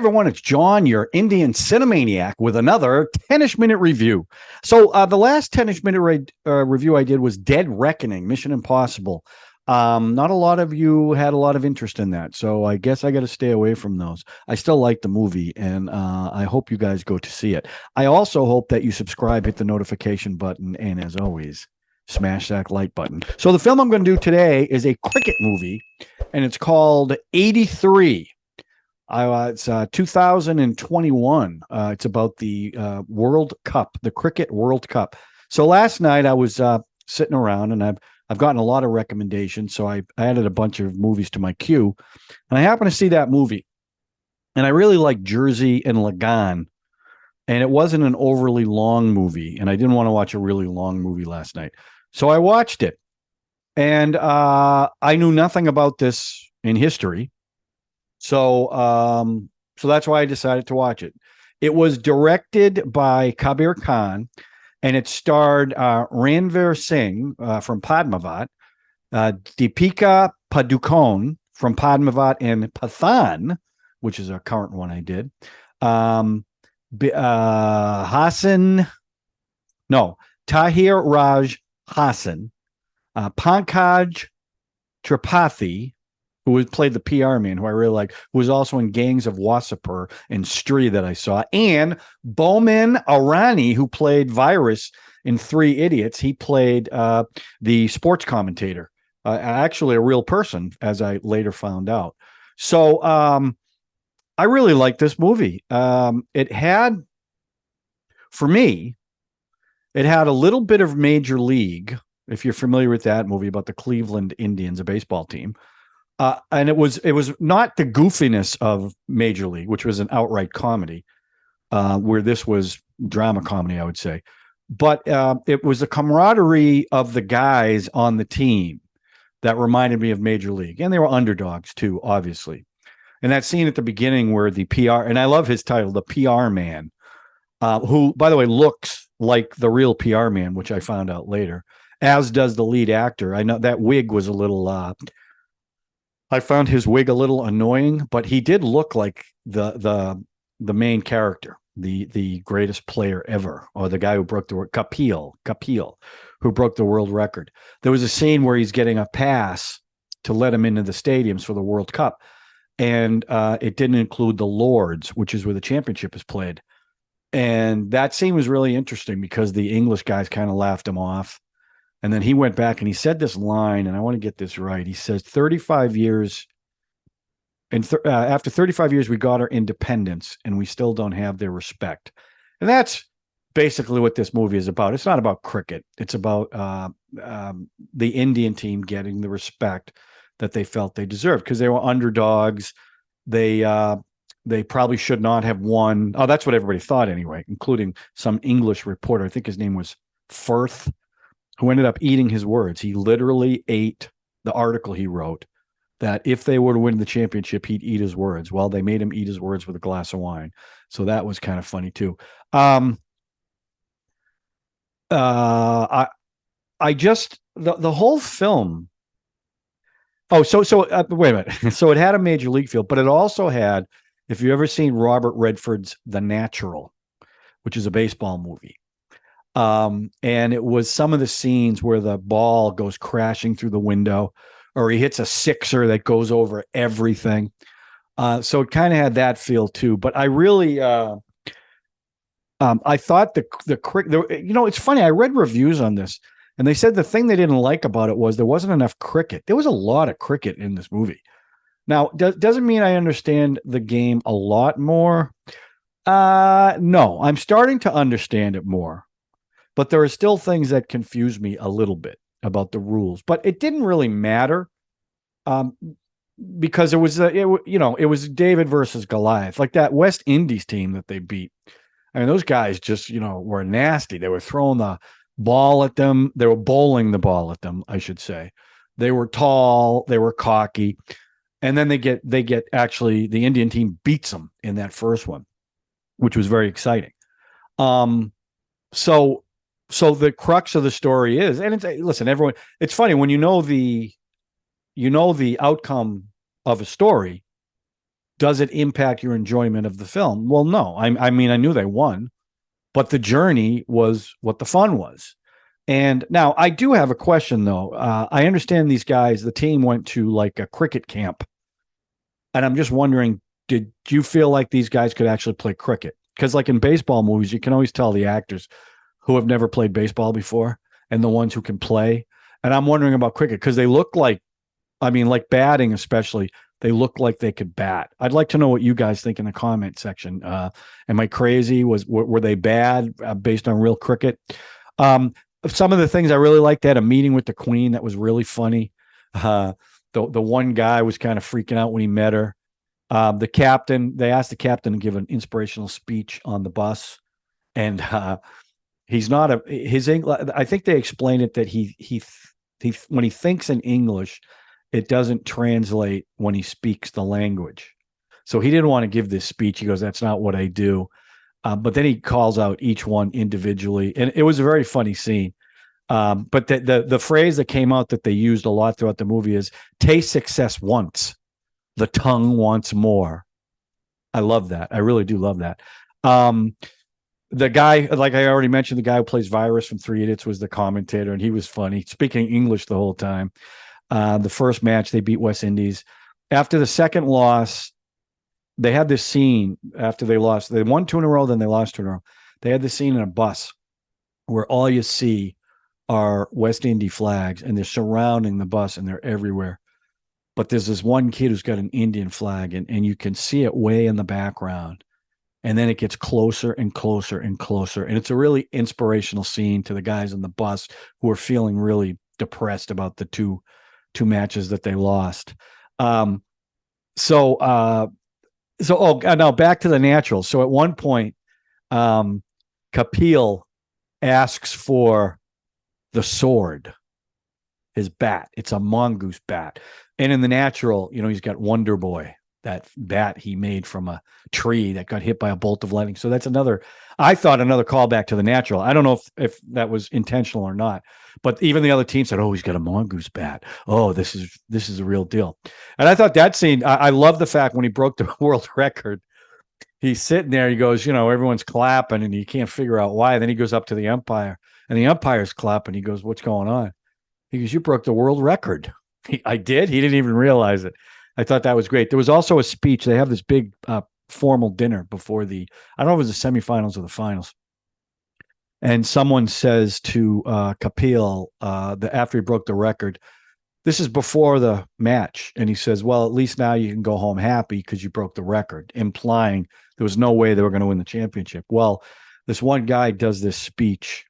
everyone, it's John, your Indian Cine-MANIAC, with another 10-ish minute review. So the last 10-ish minute review I did was Dead Reckoning, Mission Impossible. Not a lot of you had a lot of interest in that, so I guess I got to stay away from those. I still like the movie, and I hope you guys go to see it. I also hope that you subscribe, hit the notification button, and as always, smash that like button. So the film I'm going to do today is a cricket movie, and it's called 83. It's 2021. It's about the World Cup, the Cricket World Cup. So last night I was sitting around, and I've gotten a lot of recommendations. So I added a bunch of movies to my queue, and I happened to see that movie, and I really like Jersey and Lagaan, and it wasn't an overly long movie, and I didn't want to watch a really long movie last night, so I watched it, and I knew nothing about this in history. So that's why I decided to watch it. It was directed by Kabir Khan, and it starred Ranveer Singh from Padmavat, Deepika Padukone from Padmavat and Pathan, which is a current one I did. Tahir Raj Hassan, Pankaj Tripathi, who played the PR man, who I really like, who was also in Gangs of Wasseypur and Stree that I saw, and Bowman Arani, who played Virus in Three Idiots. He played the sports commentator, actually a real person, as I later found out. So I really like this movie. It had a little bit of Major League, if you're familiar with that movie about the Cleveland Indians, a baseball team. And it was not the goofiness of Major League, which was an outright comedy, where this was drama comedy, I would say. But it was the camaraderie of the guys on the team that reminded me of Major League. And they were underdogs, too, obviously. And that scene at the beginning where the PR, and I love his title, the PR man, who, by the way, looks like the real PR man, which I found out later, as does the lead actor. I know that wig was a little... I found his wig a little annoying, but he did look like the main character, the greatest player ever, or the guy who broke the Kapil, who broke the world record. There was a scene where he's getting a pass to let him into the stadiums for the World Cup, and it didn't include the Lords, which is where the championship is played. And that scene was really interesting because the English guys kind of laughed him off. And then he went back and he said this line, and I want to get this right. He says, 35 years, and after 35 years, we got our independence, and we still don't have their respect. And that's basically what this movie is about. It's not about cricket. It's about the Indian team getting the respect that they felt they deserved because they were underdogs. They probably should not have won. Oh, that's what everybody thought anyway, including some English reporter. I think his name was Firth, who ended up eating his words. He literally ate the article he wrote that if they were to win the championship, he'd eat his words. Well, they made him eat his words with a glass of wine. So that was kind of funny too. I just, the whole film. Oh, so wait a minute. So it had a Major League feel, but it also had, if you've ever seen Robert Redford's The Natural, which is a baseball movie. And it was some of the scenes where the ball goes crashing through the window, or he hits a sixer that goes over everything. So it kind of had that feel too. But I really, I thought it's funny. I read reviews on this, and they said the thing they didn't like about it was there wasn't enough cricket. There was a lot of cricket in this movie. Now, doesn't mean I understand the game a lot more. No, I'm starting to understand it more. But there are still things that confuse me a little bit about the rules. But it didn't really matter because it was David versus Goliath, like that West Indies team that they beat. I mean, those guys just were nasty. They were throwing the ball at them. They were bowling the ball at them, I should say. They were tall. They were cocky, and then they get actually the Indian team beats them in that first one, which was very exciting. So the crux of the story is, and listen, everyone, it's funny when you know the outcome of a story, Does it impact your enjoyment of the film? Well, no. I mean, I knew they won, but the journey was what the fun was. And now I do have a question though. I understand these guys, the team went to like a cricket camp. And I'm just wondering, did you feel like these guys could actually play cricket? Because like in baseball movies, you can always tell the actors who have never played baseball before and the ones who can play. And I'm wondering about cricket because they look like, I mean, like batting especially, they look like they could bat. I'd like to know what you guys think in the comment section. Am I crazy? Were they bad based on real cricket? Um, some of the things I really liked, they had a meeting with the Queen that was really funny. Uh, the one guy was kind of freaking out when he met her. The captain, they asked the captain to give an inspirational speech on the bus, and he's not a his English. I think they explained it that he when he thinks in English, it doesn't translate when he speaks the language. So he didn't want to give this speech. He goes, "That's not what I do." But then he calls out each one individually, and it was a very funny scene. But the phrase that came out that they used a lot throughout the movie is "taste success once, the tongue wants more." I love that. I really do love that. The guy, like I already mentioned, the guy who plays Virus from Three Idiots was the commentator, and he was funny, speaking English the whole time. The first match, they beat West Indies. After the second loss, they had this scene after they lost. They won two in a row, then they lost two in a row. They had this scene in a bus where all you see are West Indies flags, and they're surrounding the bus, and they're everywhere. But there's this one kid who's got an Indian flag, and you can see it way in the background. And then it gets closer and closer and closer. And it's a really inspirational scene to the guys on the bus who are feeling really depressed about the two matches that they lost. So now back to the natural. So at one point, Kapil asks for the sword, his bat. It's a mongoose bat. And in the natural, he's got Wonder Boy, that bat he made from a tree that got hit by a bolt of lightning. So that's I thought another callback to the natural. I don't know if that was intentional or not, but even the other team said, "Oh, he's got a mongoose bat. Oh, this is a real deal." And I thought that scene, I love the fact when he broke the world record, he's sitting there, he goes, everyone's clapping and he can't figure out why. Then he goes up to the umpire and the umpire's clapping. He goes, "What's going on?" He goes, "You broke the world record." I did. He didn't even realize it. I thought that was great. There was also a speech. They have this big formal dinner before I don't know if it was the semifinals or the finals. And someone says to Kapil, after he broke the record, this is before the match. And he says, "Well, at least now you can go home happy because you broke the record," implying there was no way they were going to win the championship. Well, this one guy does this speech,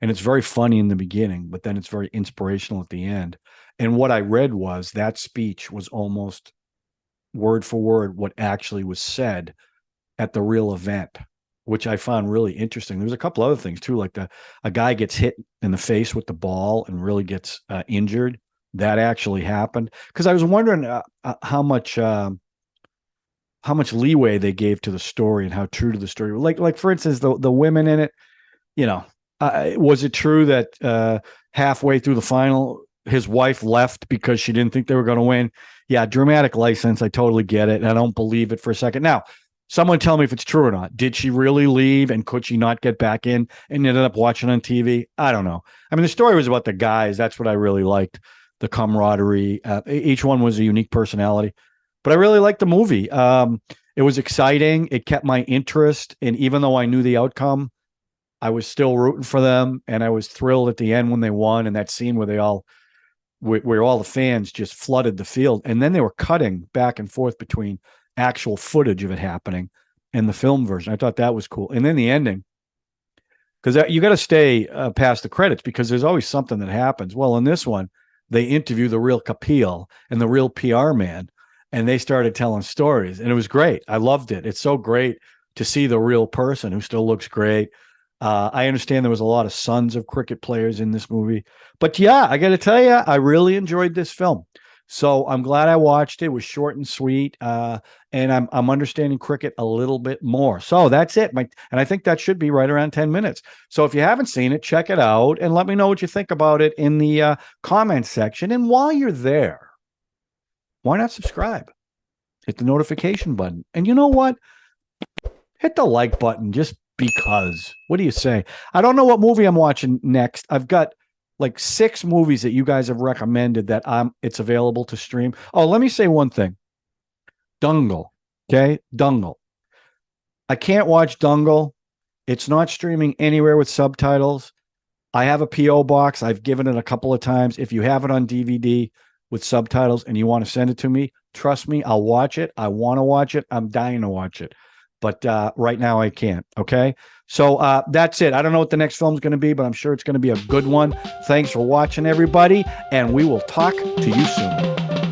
and it's very funny in the beginning, but then it's very inspirational at the end. And what I read was that speech was almost word for word what actually was said at the real event, which I found really interesting. There's a couple other things too, like a guy gets hit in the face with the ball and really gets injured. That actually happened. Because I was wondering how much leeway they gave to the story and how true to the story. Like for instance, the women in it. Was it true that halfway through the final, his wife left because she didn't think they were going to win? Yeah, dramatic license. I totally get it. And I don't believe it for a second. Now, someone tell me if it's true or not. Did she really leave, and could she not get back in and ended up watching on TV? I don't know. I mean, the story was about the guys. That's what I really liked, the camaraderie. Each one was a unique personality. But I really liked the movie. It was exciting. It kept my interest. And even though I knew the outcome, I was still rooting for them, and I was thrilled at the end when they won. And that scene where where all the fans just flooded the field, and then they were cutting back and forth between actual footage of it happening and the film version. I thought that was cool. And then the ending, because you got to stay past the credits because there's always something that happens. Well, in this one, they interview the real Kapil and the real PR man, and they started telling stories, and it was great. I loved it. It's so great to see the real person who still looks great. I understand there was a lot of sons of cricket players in this movie, but yeah, I got to tell you, I really enjoyed this film. So I'm glad I watched it. It was short and sweet, and I'm understanding cricket a little bit more. So that's it, and I think that should be right around 10 minutes. So if you haven't seen it, check it out and let me know what you think about it in the comments section. And while you're there, why not subscribe? hit the notification button. And you know what? Hit the like button just because. What do you say? I don't know what movie I'm watching next. I've got like 6 movies that you guys have recommended that it's available to stream. Oh, let me say one thing. Dangal. Okay? Dangal. I can't watch Dangal. It's not streaming anywhere with subtitles. I have a PO box. I've given it a couple of times. If you have it on DVD with subtitles and you want to send it to me, trust me, I'll watch it. I want to watch it. I'm dying to watch it. But right now I can't. Okay. So that's it. I don't know what the next film's going to be, but I'm sure it's going to be a good one. Thanks for watching, everybody. And we will talk to you soon.